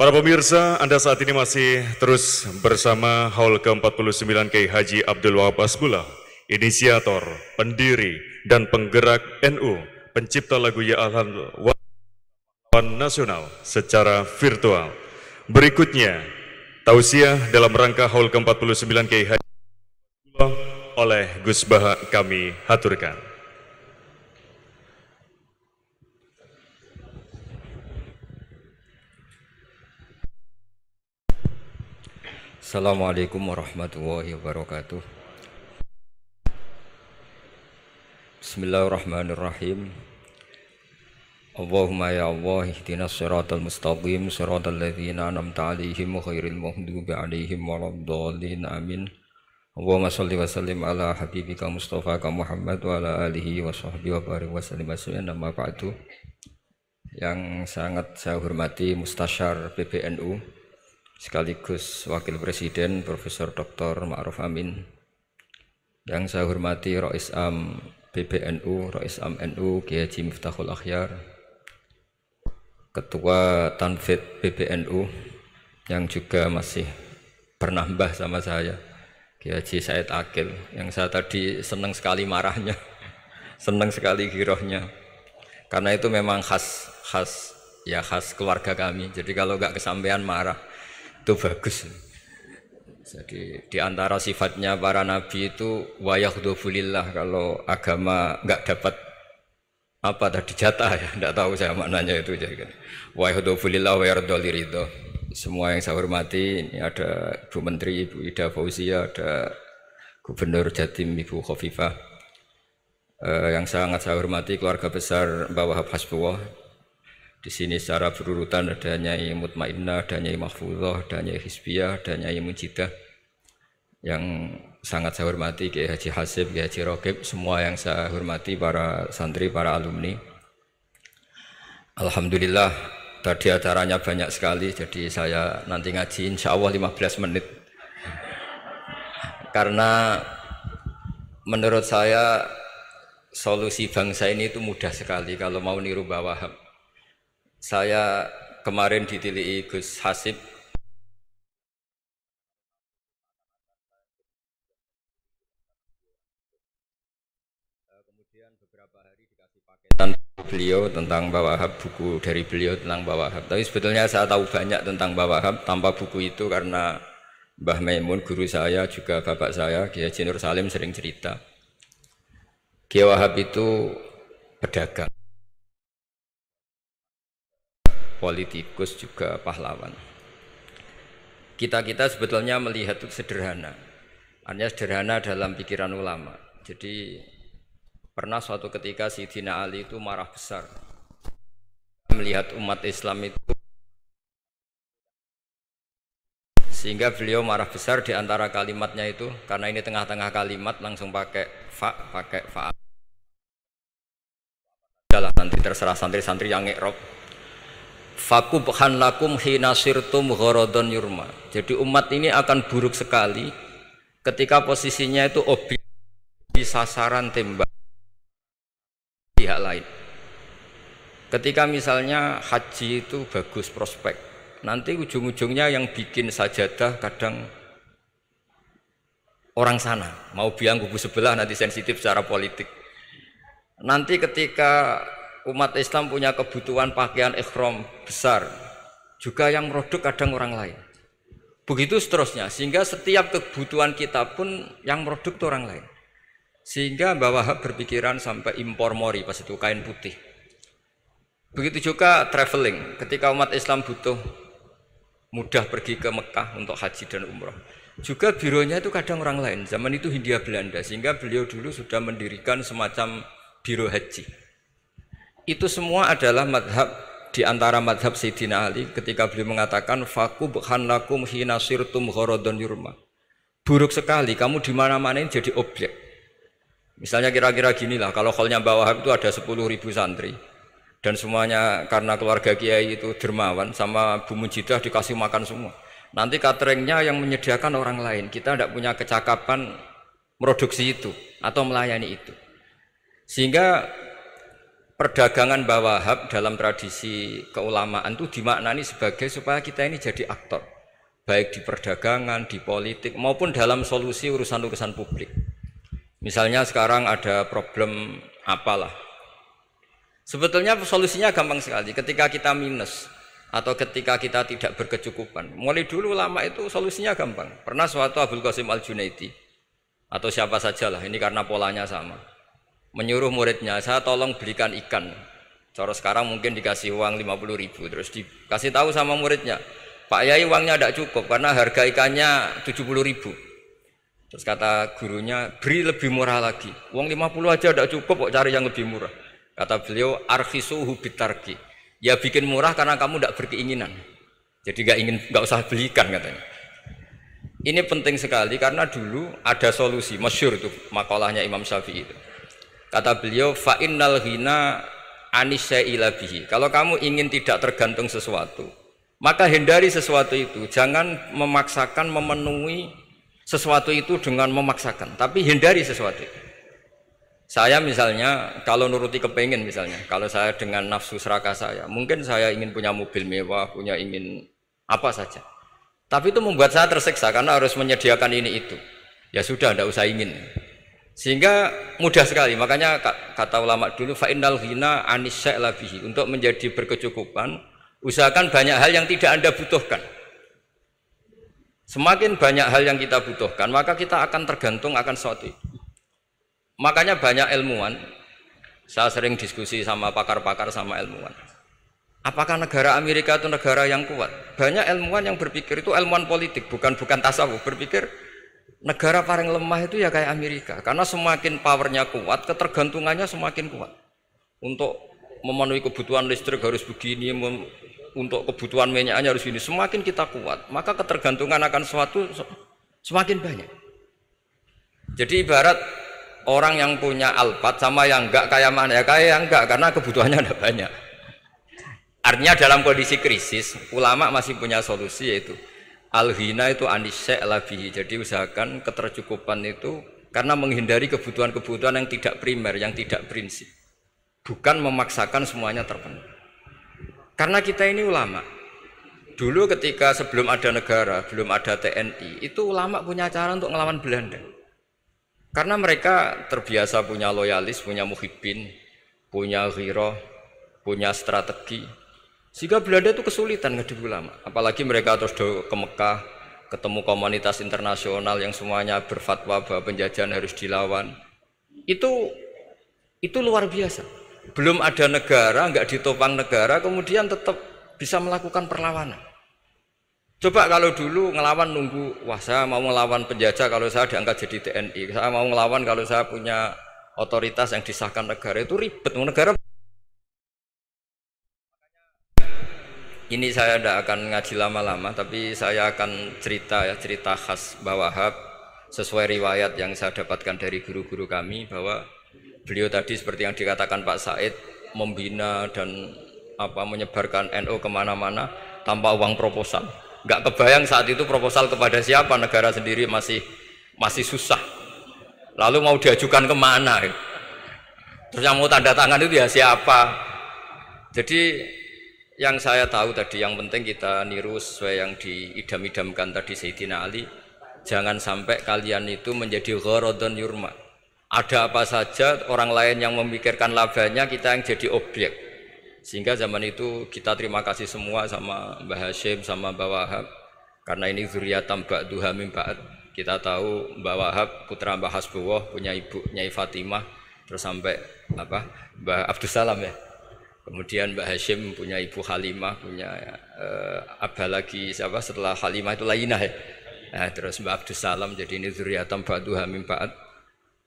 Para pemirsa, Anda saat ini masih terus bersama Haul ke-49 Kiai Haji Abdul Wahab Hasbullah, inisiator, pendiri, dan penggerak NU, pencipta lagu Ya Al-Wan Nasional secara virtual. Berikutnya, tausiah dalam rangka Haul ke-49 Kiai Haji Hasbullah oleh Gus Baha kami haturkan. Assalamualaikum warahmatullahi wabarakatuh. Bismillahirrahmanirrahim. Allahumma ya Allah ihdinas siratal mustaqim siratal ladzina an'amta 'alaihim ghairil maghdubi 'alaihim waladdallin amin. Allahumma shalli wa sallim ala habibika Mustafa Muhammad wa ala alihi wa sahbihi wa barik wa sallim amma ba'du. Yang sangat saya hormati Mustasyar PBNU sekaligus Wakil Presiden Profesor Dr. Ma'ruf Amin, yang saya hormati Rais Am PBNU, Rais Am NU Kiai Haji Miftahul Akhyar, Ketua Tanfid PBNU yang juga masih bernambah sama saya, Kiai Haji Said Akil, yang saya tadi senang sekali marahnya, senang sekali girohnya, karena itu memang khas keluarga kami. Jadi kalau nggak kesampean marah itu bagus. Jadi di antara sifatnya para nabi itu wayakhdufulillah, kalau agama nggak dapat apa tadi jatah ya, nggak tahu saya maknanya itu. Jadi kan wayakhdufulillah wayardoliridho. Semua yang saya hormati, ini ada Ibu Menteri Ibu Ida Fauzia, ada Gubernur Jatim Ibu Khofifah, yang sangat saya hormati keluarga besar Mbah Wahab Hasbullah. Di sini secara berurutan ada Nyai Mutmainnah, ada Nyai Mahfuzah, ada Nyai Hizbiyah, ada Nyai Mujidah. Yang sangat saya hormati Kiai Haji Hasib, Kiai Haji Rokib, semua yang saya hormati para santri, para alumni. Alhamdulillah tadi acaranya banyak sekali, jadi saya nanti ngaji insya Allah 15 menit. Karena menurut saya solusi bangsa ini itu mudah sekali kalau mau niru Mbah Wahab. Saya kemarin ditilii Gus Hasib kemudian beberapa hari dikasih paketan beliau tentang Mbah Wahab, buku dari beliau tentang Mbah Wahab. Tapi sebetulnya saya tahu banyak tentang Mbah Wahab tanpa buku itu, karena Mbah Maimun guru saya, juga bapak saya Kiai Haji Nur Salim sering cerita Kiai Wahab itu pedagang, politikus, juga pahlawan. Kita sebetulnya melihat itu sederhana, hanya sederhana dalam pikiran ulama. Jadi pernah suatu ketika Sayyidina Ali itu marah besar melihat umat Islam itu, sehingga beliau marah besar. Di antara kalimatnya itu, karena ini tengah-tengah kalimat langsung pakai fa. Adalah nanti terserah santri-santri yang nge'rob. Fakubhan lakum hina sirtum gharadun yurma. Jadi umat ini akan buruk sekali ketika posisinya itu objek di sasaran tembak pihak lain. Ketika misalnya haji itu bagus prospek, nanti ujung-ujungnya yang bikin sajadah kadang orang sana, mau bilang kubu sebelah, nanti sensitif secara politik. Nanti ketika umat Islam punya kebutuhan pakaian ihram besar, juga yang produk kadang orang lain. Begitu seterusnya, sehingga setiap kebutuhan kita pun yang produk itu orang lain. Sehingga Mbah Wahab berpikiran sampai impor mori, pas itu kain putih. Begitu juga traveling, ketika umat Islam butuh mudah pergi ke Mekah untuk haji dan umroh, juga bironya itu kadang orang lain. Zaman itu Hindia Belanda, sehingga beliau dulu sudah mendirikan semacam biro haji. Itu semua adalah madhab, di antara madhab Sayyidina Ali ketika beliau mengatakan fakubhan lakum hina sirtum gharadun yurma. Buruk sekali kamu di mana-mana ini jadi objek. Misalnya kira-kira gini lah, kalau hallnya Mbah Wahab itu ada 10.000 santri dan semuanya karena keluarga kiai itu dermawan, sama Bu Mujidah dikasih makan semua. Nanti cateringnya yang menyediakan orang lain, kita tidak punya kecakapan produksi itu atau melayani itu. Sehingga perdagangan Mbah Wahab dalam tradisi keulamaan itu dimaknani sebagai supaya kita ini jadi aktor, baik di perdagangan, di politik, maupun dalam solusi urusan-urusan publik. Misalnya sekarang ada problem apalah, sebetulnya solusinya gampang sekali. Ketika kita minus atau ketika kita tidak berkecukupan, mulai dulu ulama itu solusinya gampang. Pernah suatu Abdul Qasim Al-Junaidi atau siapa sajalah, ini karena polanya sama, menyuruh muridnya, saya tolong belikan ikan. Cara sekarang mungkin dikasih uang 50.000, terus dikasih tahu sama muridnya, Pak Yai uangnya tidak cukup karena harga ikannya 70.000. Terus kata gurunya, beri lebih murah lagi, uang 50 aja tidak cukup, kok cari yang lebih murah. Kata beliau, arkisuhu bitarki, ya bikin murah karena kamu tidak berkeinginan, jadi nggak usah belikan katanya. Ini penting sekali karena dulu ada solusi, masyhur itu makalahnya Imam Syafi'i itu. Kata beliau, fa innal ghina anisya'ila bihi. Kalau kamu ingin tidak tergantung sesuatu, maka hindari sesuatu itu. Jangan memaksakan memenuhi sesuatu itu dengan memaksakan, tapi hindari sesuatu itu. Saya misalnya kalau nuruti kepengin, misalnya kalau saya dengan nafsu serakah saya, mungkin saya ingin punya mobil mewah, ingin apa saja, tapi itu membuat saya tersiksa karena harus menyediakan ini itu. Ya sudah, tidak usah ingin. Sehingga mudah sekali. Makanya kata ulama dulu, fa innal ghina anisya'la bihi. Untuk menjadi berkecukupan, usahakan banyak hal yang tidak Anda butuhkan. Semakin banyak hal yang kita butuhkan, maka kita akan tergantung akan sesuatu itu. Makanya banyak ilmuwan, saya sering diskusi sama pakar-pakar sama ilmuwan, apakah negara Amerika itu negara yang kuat? Banyak ilmuwan yang berpikir, itu ilmuwan politik, bukan tasawuf, berpikir negara paling lemah itu ya kayak Amerika, karena semakin powernya kuat, ketergantungannya semakin kuat. Untuk memenuhi kebutuhan listrik harus begini, untuk kebutuhan minyaknya harus ini. Semakin kita kuat, maka ketergantungan akan sesuatu semakin banyak. Jadi ibarat orang yang punya Alphard sama yang enggak, kayak mana ya? Kayak yang enggak, karena kebutuhannya ada banyak. Artinya dalam kondisi krisis, ulama masih punya solusi, yaitu al-ghina itu anisya'la bihi. Jadi usahakan ketercukupan itu karena menghindari kebutuhan-kebutuhan yang tidak primer, yang tidak prinsip. Bukan memaksakan semuanya terpenuhi. Karena kita ini ulama. Dulu ketika sebelum ada negara, belum ada TNI, itu ulama punya cara untuk ngelawan Belanda. Karena mereka terbiasa punya loyalis, punya muhibbin, punya ghirah, punya strategi. Sehingga Belanda itu kesulitan ngedep ulama. Apalagi mereka terus ke Mekah, ketemu komunitas internasional yang semuanya berfatwa bahwa penjajahan harus dilawan. Itu luar biasa. Belum ada negara, enggak ditopang negara, kemudian tetap bisa melakukan perlawanan. Coba kalau dulu ngelawan nunggu, wah saya mau ngelawan penjajah kalau saya diangkat jadi TNI, saya mau ngelawan kalau saya punya otoritas yang disahkan negara, itu ribet. Negara ini saya tidak akan ngaji lama-lama, tapi saya akan cerita khas Mbah Wahab sesuai riwayat yang saya dapatkan dari guru-guru kami, bahwa beliau tadi seperti yang dikatakan Pak Said, membina dan menyebarkan NU kemana-mana tanpa uang proposal. Nggak kebayang saat itu proposal kepada siapa, negara sendiri masih susah. Lalu mau diajukan kemana? Terus yang mau tanda tangan itu ya siapa? Jadi yang saya tahu tadi, yang penting kita niru sesuai yang diidam-idamkan tadi Sayyidina Ali. Jangan sampai kalian itu menjadi gharadun yurma. Ada apa saja orang lain yang memikirkan labanya, kita yang jadi objek. Sehingga zaman itu kita terima kasih semua sama Mbah Hashim, sama Mbah Wahab, karena ini zuriyatam ba'duha min ba'd. Kita tahu Mbah Wahab putra Mbah Hasbullah, punya ibu Nyai Fatimah, terus sampai Mbah Abdus Salam ya. Kemudian Mbah Hashim punya ibu Halimah, punya abah lagi siapa setelah Halimah itu Lainah ya. Nah, terus Mbah Abdus Salam, jadi ini zuriyatam ba'duha min ba'd.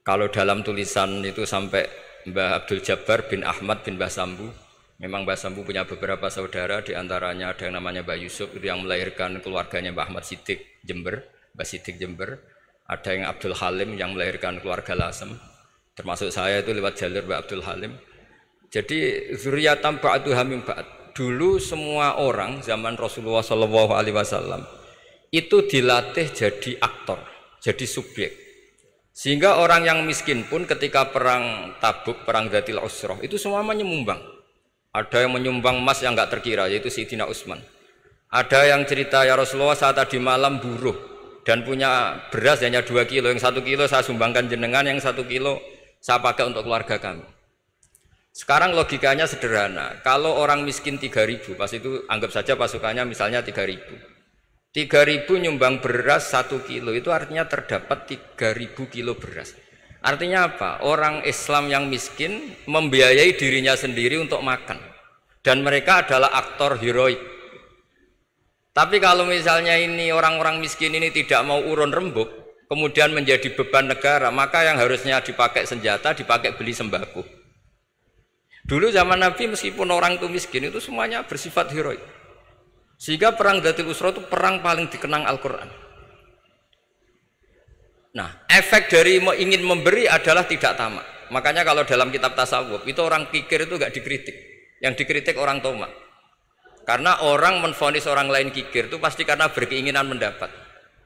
Kalau dalam tulisan itu sampai Mbah Abdul Jabbar bin Ahmad bin Mbah Sambu. Memang Mbah Sambu punya beberapa saudara, diantaranya ada yang namanya Mbah Yusuf, itu yang melahirkan keluarganya Mbah Ahmad Siddiq Jember, Mbah Siddiq Jember. Ada yang Abdul Halim yang melahirkan keluarga Lasem, termasuk saya itu lewat jalur Mbah Abdul Halim. Jadi zuriyatam ba'duha min ba'd. Dulu semua orang zaman Rasulullah SAW itu dilatih jadi aktor, jadi subjek. Sehingga orang yang miskin pun ketika perang Tabuk, perang Dzatil Usrah itu semua menyumbang. Ada yang menyumbang emas yang nggak terkira, yaitu Sayyidina Utsman. Ada yang cerita, ya Rasulullah saat tadi malam buruh dan punya beras hanya 2 kilo, yang 1 kilo saya sumbangkan jenengan, yang 1 kilo saya pakai untuk keluarga kami. Sekarang logikanya sederhana, kalau orang miskin 3.000, pas itu anggap saja pasukannya misalnya 3.000. 3.000 nyumbang beras 1 kilo, itu artinya terdapat 3.000 kilo beras. Artinya apa? Orang Islam yang miskin membiayai dirinya sendiri untuk makan. Dan mereka adalah aktor heroik. Tapi kalau misalnya ini orang-orang miskin ini tidak mau urun rembuk, kemudian menjadi beban negara, maka yang harusnya dipakai senjata, dipakai beli sembako. Dulu zaman Nabi meskipun orang itu miskin, itu semuanya bersifat heroik. Sehingga perang Dzatil Usrah itu perang paling dikenang Al-Quran. Nah, efek dari ingin memberi adalah tidak tamak. Makanya kalau dalam kitab tasawuf itu orang kikir itu gak dikritik. Yang dikritik orang tomak. Karena orang menvonis orang lain kikir itu pasti karena berkeinginan mendapat.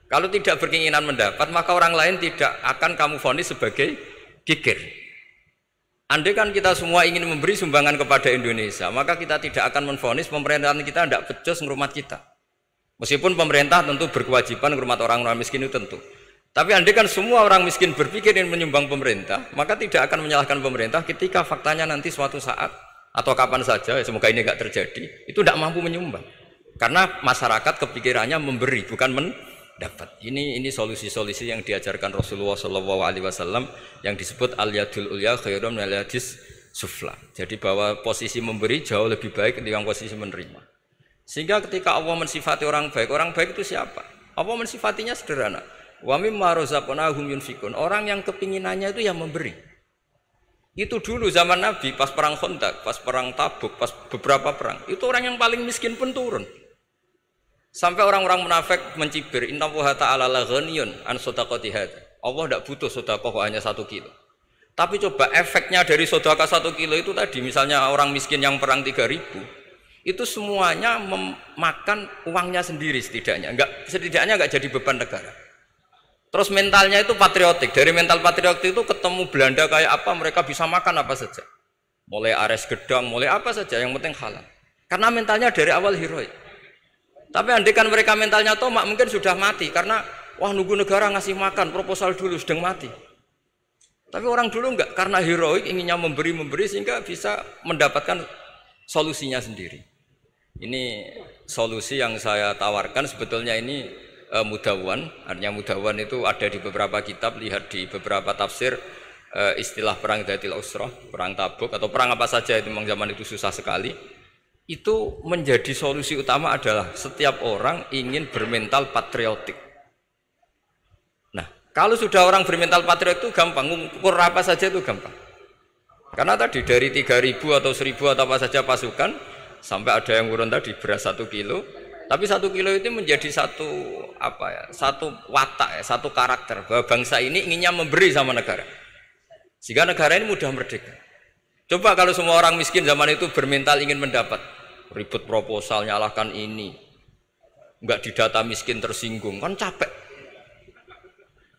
Kalau tidak berkeinginan mendapat, maka orang lain tidak akan kamu vonis sebagai kikir. Andai kan kita semua ingin memberi sumbangan kepada Indonesia, maka kita tidak akan menvonis pemerintahan kita tidak becus ngurmat kita. Meskipun pemerintah tentu berkewajiban ngurmat orang-orang miskin itu tentu. Tapi andai kan semua orang miskin berpikir ingin menyumbang pemerintah, maka tidak akan menyalahkan pemerintah ketika faktanya nanti suatu saat atau kapan saja, semoga ini tidak terjadi, itu tidak mampu menyumbang. Karena masyarakat kepikirannya memberi, bukan mendapat. Ini solusi-solusi yang diajarkan Rasulullah SAW yang disebut al-yadul ulya khairun minal yadis sufla. Jadi bahwa posisi memberi jauh lebih baik ketimbang posisi menerima. Sehingga ketika Allah mensifati orang baik itu siapa? Allah mensifatinya sederhana. Wa mimma razaqnahum yunfikun. Orang yang kepinginannya itu yang memberi. Itu dulu zaman Nabi pas perang Khandaq, pas perang Tabuk, pas beberapa perang, itu orang yang paling miskin pun turun. Sampai orang-orang munafik mencibir, innallaha ta'ala la ghaniyun an shadaqati hadza. Allah tidak butuh sedekah hanya 1 kilo. Tapi coba efeknya dari sedekah 1 kilo itu tadi, misalnya orang miskin yang perang 3.000, itu semuanya memakan uangnya sendiri setidaknya enggak jadi beban negara. Terus mentalnya itu patriotik. Dari mental patriotik itu ketemu Belanda kayak apa, mereka bisa makan apa saja. Mulai ares gedang, mulai apa saja, yang penting halal. Karena mentalnya dari awal heroik. Tapi andai kan mereka mentalnya tomak, mungkin sudah mati. Karena, wah nunggu negara ngasih makan, proposal dulu, sedang mati. Tapi orang dulu enggak, karena heroik, inginnya memberi sehingga bisa mendapatkan solusinya sendiri. Ini solusi yang saya tawarkan sebetulnya ini mudawwan, artinya mudawwan itu ada di beberapa kitab, lihat di beberapa tafsir istilah perang Dzatil Usrah, perang Tabuk atau perang apa saja itu memang zaman itu susah sekali. Itu menjadi solusi utama adalah setiap orang ingin bermental patriotik. Nah, kalau sudah orang bermental patriotik itu gampang, ukur apa saja itu gampang. Karena tadi dari 3.000 atau 1.000 atau apa saja pasukan sampai ada yang urun tadi beras 1 kilo. Tapi 1 kilo itu menjadi satu watak, satu karakter bahwa bangsa ini inginnya memberi sama negara, sehingga negara ini mudah merdeka. Coba kalau semua orang miskin zaman itu bermental ingin mendapat, ribut proposal, nyalahkan ini, enggak didata miskin tersinggung, kan capek.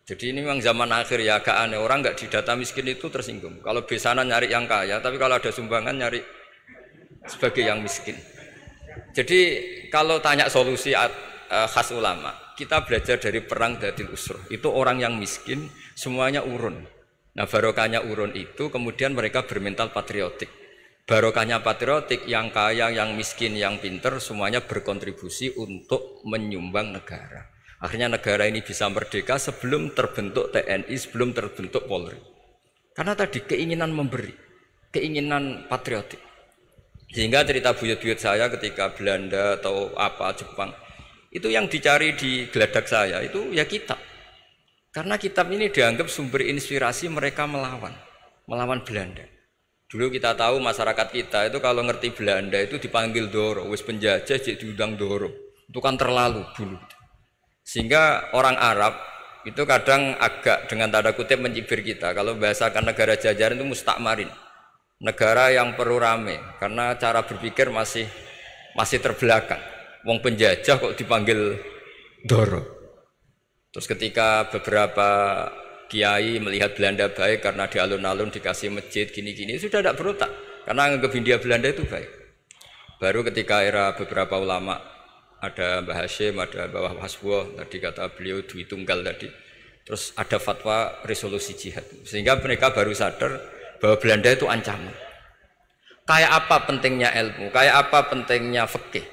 Jadi ini memang zaman akhir ya, agak aneh, orang enggak didata miskin itu tersinggung. Kalau besanan nyari yang kaya, tapi kalau ada sumbangan nyari sebagai yang miskin. Jadi kalau tanya solusi khas ulama, kita belajar dari perang Dzatil Usrah. Itu orang yang miskin semuanya urun. Nah, barokahnya urun itu kemudian mereka bermental patriotik. Barokahnya patriotik, yang kaya, yang miskin, yang pinter semuanya berkontribusi untuk menyumbang negara. Akhirnya negara ini bisa merdeka sebelum terbentuk TNI, sebelum terbentuk Polri. Karena tadi keinginan memberi, keinginan patriotik. Sehingga cerita buyut-buyut saya ketika Belanda atau apa Jepang itu yang dicari di geladak saya itu ya kitab. Karena kitab ini dianggap sumber inspirasi mereka melawan Belanda. Dulu kita tahu masyarakat kita itu kalau ngerti Belanda itu dipanggil Doro, wis penjajah jadi diundang Doro. Itu kan terlalu dulu. Sehingga orang Arab itu kadang agak dengan tanda kutip mencibir kita kalau bahasakan negara jajahan itu mustakmarin. Negara yang perlu rame karena cara berpikir masih terbelakang. Wong penjajah kok dipanggil Doro. Terus ketika beberapa kiai melihat Belanda baik karena di alun-alun dikasih masjid gini-gini sudah tidak berotak karena anggap Hindia Belanda itu baik. Baru ketika era beberapa ulama ada Mbah Hashim, ada Mbah Hasbuh, tadi kata beliau Dwi Tunggal tadi, terus ada fatwa resolusi jihad sehingga mereka baru sadar bahwa Belanda itu ancaman. Kayak apa pentingnya ilmu, kayak apa pentingnya fikih.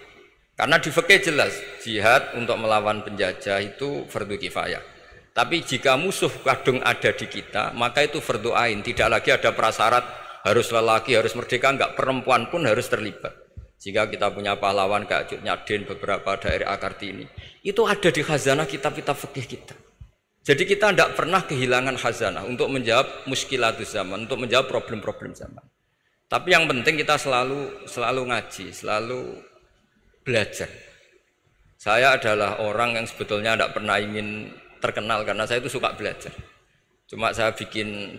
Karena di fikih jelas jihad untuk melawan penjajah itu fardu kifayah. Tapi jika musuh kadung ada di kita, maka itu fardu ain. Tidak lagi ada prasyarat harus lelaki, harus merdeka, enggak, perempuan pun harus terlibat. Jika kita punya pahlawan kayak Cut Nyadin, beberapa daerah Kartini, itu ada di khazanah kitab-kitab fikih kita. Jadi kita tidak pernah kehilangan khazanah untuk menjawab muskilatus zaman, untuk menjawab problem-problem zaman. Tapi yang penting kita selalu ngaji, selalu belajar. Saya adalah orang yang sebetulnya tidak pernah ingin terkenal karena saya itu suka belajar. Cuma saya bikin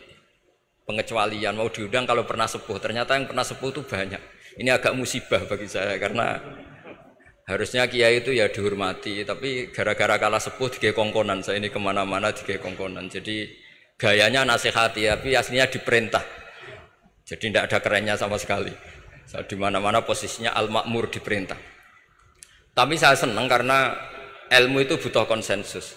pengecualian, mau diundang kalau pernah sepuh. Ternyata yang pernah sepuh itu banyak. Ini agak musibah bagi saya karena harusnya kiai itu ya dihormati. Tapi gara-gara kalah sepuh digawe kongkonan. Saya ini kemana-mana digawe kongkonan. Jadi gayanya nasihati, tapi aslinya diperintah. Jadi tidak ada kerennya sama sekali. Saya di mana-mana posisinya al-makmur, diperintah. Tapi saya senang karena ilmu itu butuh konsensus.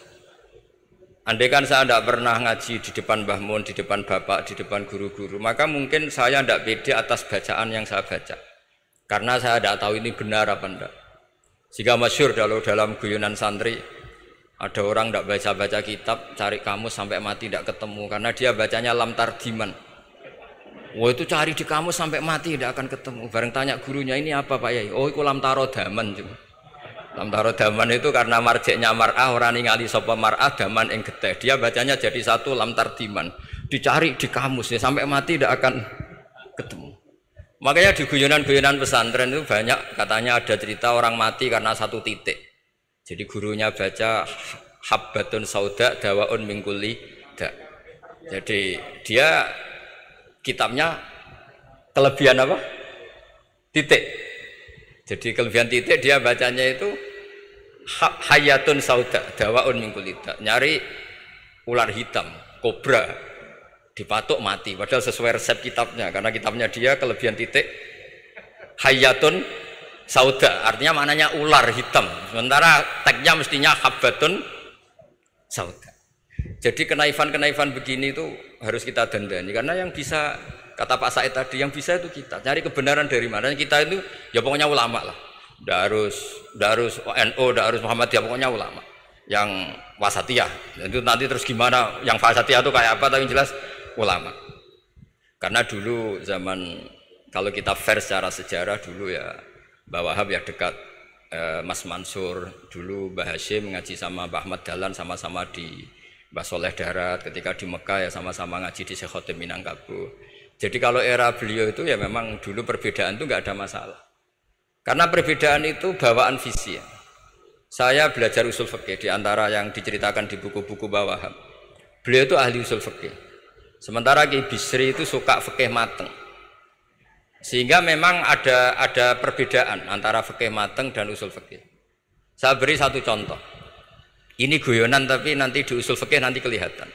Andai kan saya tidak pernah ngaji di depan Mbah Mun, di depan bapak, di depan guru-guru, maka mungkin saya tidak pede atas bacaan yang saya baca. Karena saya tidak tahu ini benar apa tidak. Jika masyhur dalam guyonan santri, ada orang tidak baca-baca kitab, cari kamus sampai mati tidak ketemu. Karena dia bacanya lam tardiman. Wah itu cari di kamus sampai mati tidak akan ketemu. Bareng tanya gurunya, ini apa Pak Yai? Oh itu lam tarodaman. Lam tarodaman itu karena marjeknya mar'ah, orang ningali sapa mar'ah daman ing getih. Dia bacanya jadi satu lam tardiman. Dicari di kamus ya sampai mati tidak akan ketemu. Makanya di guyonan-guyonan pesantren itu banyak katanya ada cerita orang mati karena satu titik. Jadi gurunya baca habbatun sauda dawaun mingkuli da. Jadi dia kitabnya kelebihan apa? Titik. Jadi kelebihan titik dia bacanya itu hayatun sauda dawaun mingkulida. Nyari ular hitam, kobra, dipatuk mati. Padahal sesuai resep kitabnya. Karena kitabnya dia kelebihan titik hayatun sauda. Artinya maknanya ular hitam. Sementara tagnya mestinya habbatun sauda. Jadi kenaifan-kenaifan begini itu harus kita dandani karena yang bisa, kata Pak Said tadi, yang bisa itu kita cari kebenaran dari mana. Kita itu ya pokoknya ulama lah, tidak harus NU, tidak harus Muhammadiyah, pokoknya ulama yang wasatiyah. Itu nanti terus gimana yang wasatiyah itu kayak apa, tapi jelas ulama. Karena dulu zaman, kalau kita fair secara sejarah dulu ya Mbah Wahab ya dekat Mas Mansur, dulu Mbah Hashim ngaji sama Mbah Ahmad Dahlan, sama-sama di Mbah Soleh Darat, ketika di Mekah ya sama-sama ngaji di Syekh Khotim Minangkabau. Jadi kalau era beliau itu ya memang dulu perbedaan itu nggak ada masalah. Karena perbedaan itu bawaan visi ya. Saya belajar usul fikih di antara yang diceritakan di buku-buku Mbah Wahab. Beliau itu ahli usul fikih. Sementara Ki Bisri itu suka fikih mateng. Sehingga memang ada perbedaan antara fikih mateng dan usul fikih. Saya beri satu contoh. Ini guyonan tapi nanti di usul fikih nanti kelihatan.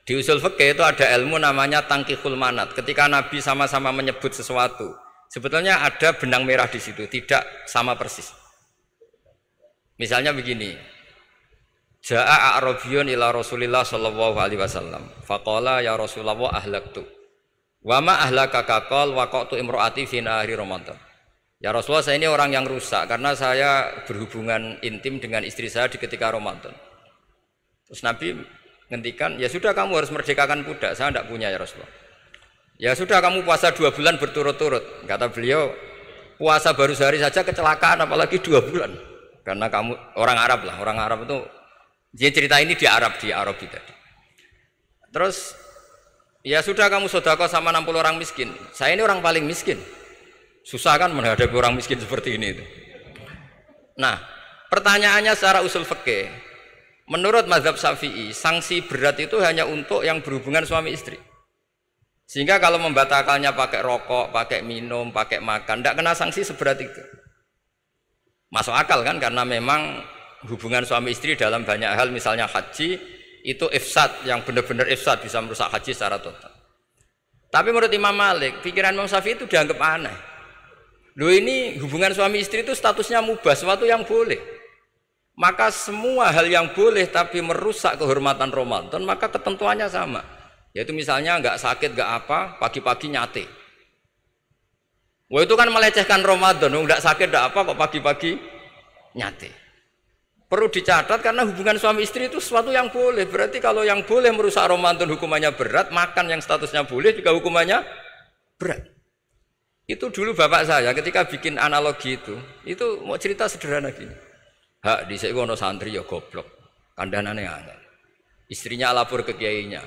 Di usul fikih itu ada ilmu namanya tangkihul manat. Ketika Nabi sama-sama menyebut sesuatu, sebetulnya ada benang merah di situ, tidak sama persis. Misalnya begini, Ja'a A'rabiyun ila Rasulillah sallallahu alaihi wasallam. Faqala ya Rasulullah ahlaktu. Wa ma ahlakaka qal waqatu imraati fi nahari Ramadan. Ya Rasulullah, saya ini orang yang rusak karena saya berhubungan intim dengan istri saya di ketika Ramadan. Terus Nabi ngendikan, ya sudah kamu harus merdekakan budak, saya tidak punya ya Rasulullah. Ya sudah kamu puasa 2 bulan berturut-turut. Kata beliau, puasa baru sehari saja kecelakaan apalagi 2 bulan. Karena kamu orang Arab lah, orang Arab itu, dia cerita ini di Arab tadi. Terus, ya sudah kamu sedekah sama 60 orang miskin. Saya ini orang paling miskin. Susah kan menghadapi orang miskin seperti ini itu. Nah, pertanyaannya secara usul fikih, menurut mazhab Syafi'i, sanksi berat itu hanya untuk yang berhubungan suami istri. Sehingga kalau membatalkannya pakai rokok, pakai minum, pakai makan, tidak kena sanksi seberat itu. Masuk akal kan, karena memang hubungan suami istri dalam banyak hal, misalnya haji, itu ifsad, yang benar-benar ifsad, bisa merusak haji secara total. Tapi menurut Imam Malik, pikiran Imam Syafi'i itu dianggap aneh. Loh, ini hubungan suami istri itu statusnya mubah, sesuatu yang boleh. Maka semua hal yang boleh tapi merusak kehormatan Ramadan, maka ketentuannya sama. Yaitu misalnya nggak sakit, nggak apa, pagi-pagi nyate. Wah, itu kan melecehkan Ramadan, nggak sakit, nggak apa, kok pagi-pagi nyate. Perlu dicatat karena hubungan suami istri itu sesuatu yang boleh. Berarti kalau yang boleh merusak Ramadan hukumannya berat, makan yang statusnya boleh juga hukumannya berat. Itu dulu bapak saya ketika bikin analogi itu mau cerita sederhana gini. Hak di ono santri ya goblok, kandhanane angel. Istrinya lapor ke kiainya.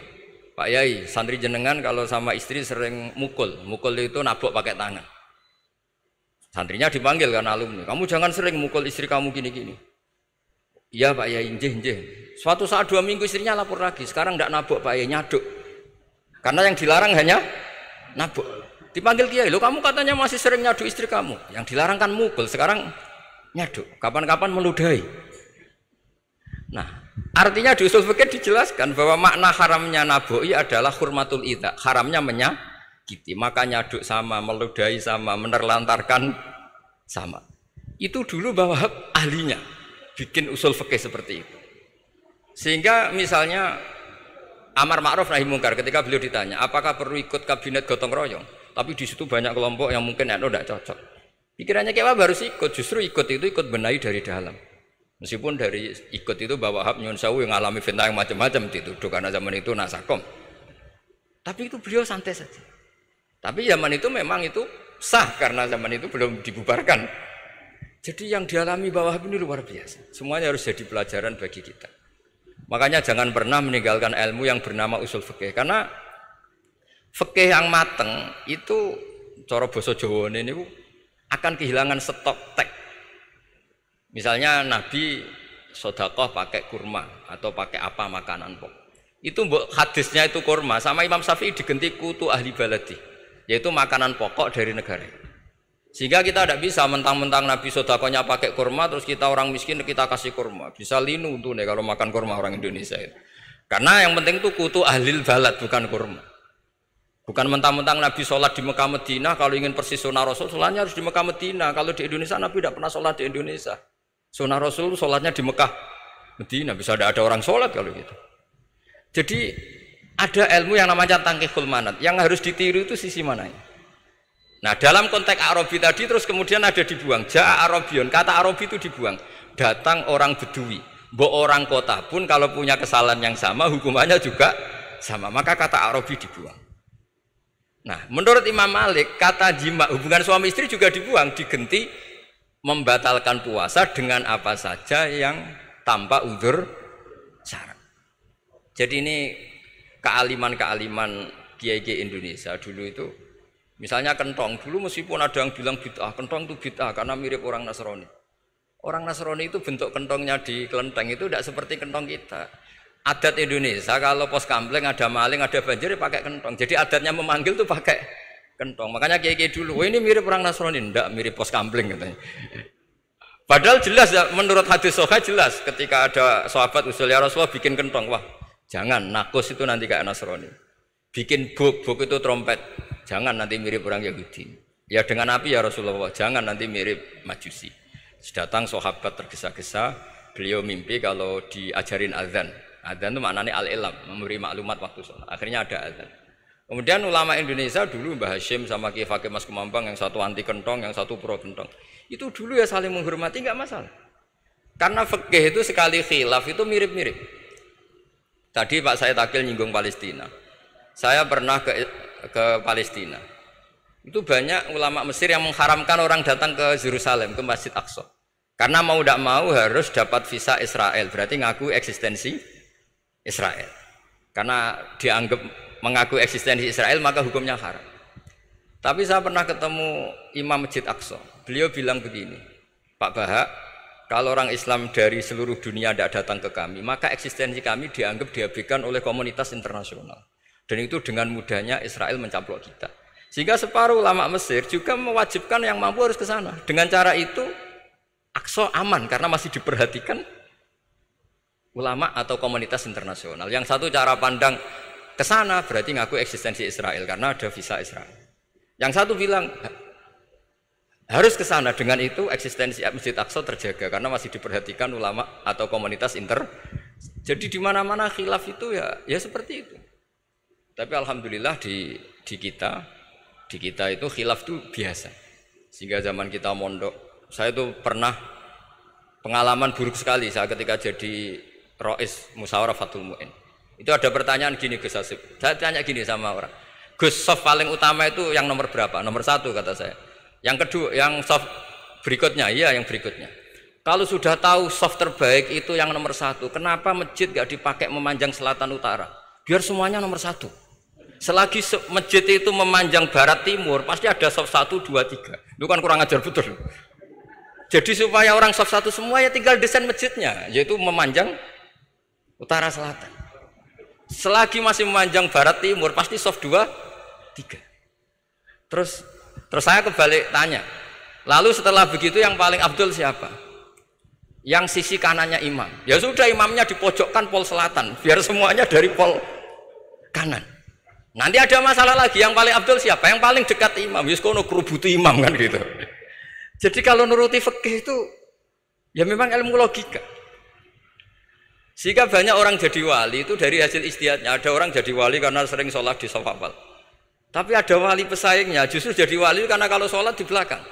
Pak Yai, santri jenengan kalau sama istri sering mukul itu nabok pakai tangan. Santrinya dipanggil kan alumni, kamu jangan sering mukul istri kamu gini-gini. Iya Pak Yai, njeh. Suatu saat 2 minggu istrinya lapor lagi, sekarang tidak nabok Pak Yai, nyaduk. Karena yang dilarang hanya nabok. Dipanggil Kiai, lo kamu katanya masih sering nyaduk istri kamu. Yang dilarang kan mukul, sekarang nyaduk. Kapan-kapan meludahi. Nah, artinya di usul fikih dijelaskan bahwa makna haramnya naboi adalah hurmatul idza, haramnya menyakiti. Maka nyaduk sama, meludahi sama, menerlantarkan sama. Itu dulu bahwa ahlinya bikin usul fikih seperti itu. Sehingga misalnya amar ma'ruf nahi mungkar, ketika beliau ditanya apakah perlu ikut kabinet gotong royong, tapi di situ banyak kelompok yang mungkin tidak cocok. Pikirannya kayak apa, harus ikut, justru ikut itu ikut benahi dari dalam. Meskipun dari ikut itu bahwa Wahab Nyun Sewu yang ngalami fitnah yang macam-macam dituduh karena zaman itu nasakom. Tapi itu beliau santai saja. Tapi zaman itu memang itu sah karena zaman itu belum dibubarkan. Jadi yang dialami bawah ini luar biasa. Semuanya harus jadi pelajaran bagi kita. Makanya jangan pernah meninggalkan ilmu yang bernama usul fikih. Karena fikih yang mateng itu cara basa Jawa ini akan kehilangan stok teks. Misalnya Nabi sedekah pakai kurma atau pakai apa makanan pokok. Itu hadisnya itu kurma, sama Imam Syafi'i digenti kutu ahli baladi, yaitu makanan pokok dari negara. Sehingga kita tidak bisa mentang-mentang Nabi sedekahnya pakai kurma terus kita orang miskin kita kasih kurma. Bisa linu tuh nih kalau makan kurma orang Indonesia itu. Karena yang penting itu kutu ahlil balad, bukan kurma. Bukan mentang-mentang Nabi sholat di Mekah Medina, kalau ingin persis sunnah Rasul, sholatnya harus di Mekah Medina. Kalau di Indonesia Nabi tidak pernah sholat di Indonesia. Sunnah Rasul sholatnya di Mekah Medina, bisa ada orang sholat kalau gitu. Jadi ada ilmu yang namanya tangkihul manat, yang harus ditiru itu sisi mananya. Nah dalam konteks Arabi tadi terus kemudian ada dibuang, Ja'a Arabion, kata Arabi itu dibuang. Datang orang Bedui, orang kota pun kalau punya kesalahan yang sama hukumannya juga sama, maka kata Arabi dibuang. Nah menurut Imam Malik kata jima, hubungan suami istri juga dibuang, digenti membatalkan puasa dengan apa saja yang tanpa udzur syarat. Jadi ini kealiman kiai-kiai Indonesia dulu itu, misalnya kentong, dulu meskipun ada yang bilang bid'ah, kentong itu bid'ah karena mirip orang Nasrani. Orang Nasrani itu bentuk kentongnya di kelenteng itu tidak seperti kentong kita. Adat Indonesia kalau pos kampleng ada maling, ada banjir pakai kentong. Jadi adatnya memanggil tuh pakai kentong. Makanya kiai-kiai dulu, wah ini mirip orang Nasrani, enggak, mirip pos kampleng katanya. Padahal jelas menurut hadis sahih jelas ketika ada sahabat usul ya Rasulullah bikin kentong, wah jangan, nakus itu nanti kayak Nasrani. Bikin buk itu trompet, jangan nanti mirip orang Yahudi. Ya dengan api ya Rasulullah, jangan nanti mirip Majusi. Datang sahabat tergesa-gesa, beliau mimpi kalau diajarin azan. Azan itu maknanya al-ilam, memberi maklumat waktu sholat. Akhirnya ada azan. Kemudian ulama Indonesia dulu Mbah Hashim sama Kiai Fakih Mas Kumambang, yang satu anti kentong, yang satu pro kentong. Itu dulu ya saling menghormati, nggak masalah. Karena fikih itu sekali khilaf itu mirip-mirip. Tadi Pak Said Akil nyinggung Palestina. Saya pernah ke Palestina. Itu banyak ulama Mesir yang mengharamkan orang datang ke Yerusalem, ke Masjid Aqsa. Karena mau tidak mau harus dapat visa Israel, berarti ngaku eksistensi Israel. Karena dianggap mengaku eksistensi Israel maka hukumnya haram. Tapi saya pernah ketemu Imam Masjid Aqsa. Beliau bilang begini, Pak Bahak, kalau orang Islam dari seluruh dunia tidak datang ke kami, maka eksistensi kami dianggap diabaikan oleh komunitas internasional. Dan itu dengan mudahnya Israel mencaplok kita. Sehingga separuh ulama Mesir juga mewajibkan yang mampu harus ke sana. Dengan cara itu Aqsa aman karena masih diperhatikan ulama atau komunitas internasional. Yang satu cara pandang ke sana berarti ngaku eksistensi Israel karena ada visa Israel. Yang satu bilang harus ke sana, dengan itu eksistensi Masjid Aqsa terjaga karena masih diperhatikan ulama atau komunitas Jadi di mana-mana khilaf itu ya seperti itu. Tapi alhamdulillah di kita itu khilaf itu biasa. Sehingga zaman kita mondok, saya itu pernah pengalaman buruk sekali saya ketika jadi Rois Musyawarah Fathul Mu'in. Itu ada pertanyaan gini Gus Hasib. Saya tanya gini sama orang, Gus, soft paling utama itu yang nomor berapa? Nomor 1 kata saya. Yang kedua, yang soft berikutnya, iya yang berikutnya. Kalau sudah tahu soft terbaik itu yang nomor 1, kenapa masjid gak dipakai memanjang selatan utara? Biar semuanya nomor 1. Selagi masjid itu memanjang barat timur, pasti ada soft 1, 2, 3. Itu kan kurang ajar betul. Jadi supaya orang soft 1 semua ya tinggal desain masjidnya, yaitu memanjang utara selatan. Selagi masih memanjang barat timur, pasti soft 2, 3. Terus saya kebalik tanya, lalu setelah begitu yang paling abdul siapa? Yang sisi kanannya imam. Ya sudah, imamnya dipojokkan pol selatan, biar semuanya dari pol kanan. Nanti ada masalah lagi, yang paling abdul siapa? Yang paling dekat imam. Yuskono kerubutu imam kan gitu. Jadi kalau nuruti fikih itu ya memang ilmu logika. Sehingga banyak orang jadi wali itu dari hasil ijtihadnya. Ada orang jadi wali karena sering sholat di shaf awal. Tapi ada wali pesaingnya justru jadi wali karena kalau sholat di belakang.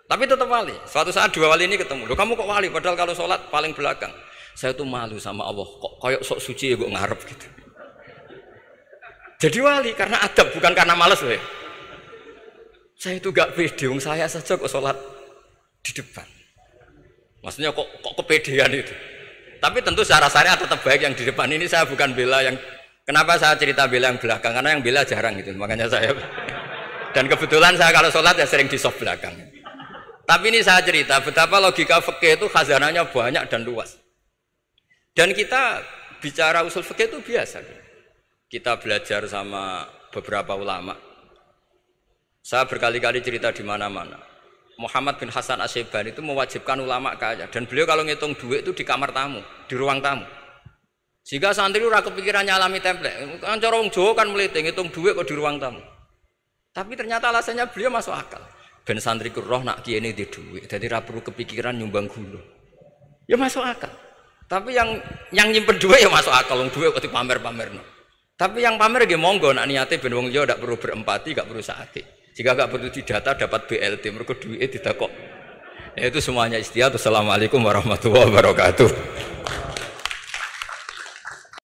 Tapi tetap wali. Suatu saat dua wali ini ketemu. Loh, kamu kok wali padahal kalau sholat paling belakang. Saya tuh malu sama Allah. Kok kayak sok suci ya gue ngarep gitu. Jadi wali karena adab, bukan karena malas loh ya. Saya itu gak pede, saya saja kok sholat di depan. Maksudnya kok kepedean itu. Tapi tentu secara syariat tetap baik yang di depan. Ini saya bukan bela yang, kenapa saya cerita bela yang belakang, karena yang bela jarang gitu, makanya saya. Dan kebetulan saya kalau sholat ya sering di soft belakang. Tapi ini saya cerita betapa logika fikih itu khazanahnya banyak dan luas. Dan kita bicara usul fikih itu biasa. Kita belajar sama beberapa ulama. Saya berkali-kali cerita di mana-mana. Muhammad bin Hasan Asy-Syaibani itu mewajibkan ulama kaya, dan beliau kalau ngitung duit itu di kamar tamu, di ruang tamu. Sehingga santri ora kepikiran nyalami template. Kan cara wong Jawa kan mlete ngitung duit kok di ruang tamu. Tapi ternyata alasannya beliau masuk akal. Ben santri ku roh nak kiye di duit, dadi ra perlu kepikiran nyumbang gula. Ya masuk akal. Tapi yang nyimpen duit ya masuk akal, wong duit kok dipamer-pamerno. Tapi yang pamer nggih monggo, nak niate ben wong liya ndak perlu berempati, gak perlu sakit. Jika gak perlu didata dapat BLT, mergo duwike ditakok. Ya itu semuanya istihad. Assalamualaikum warahmatullahi wabarakatuh.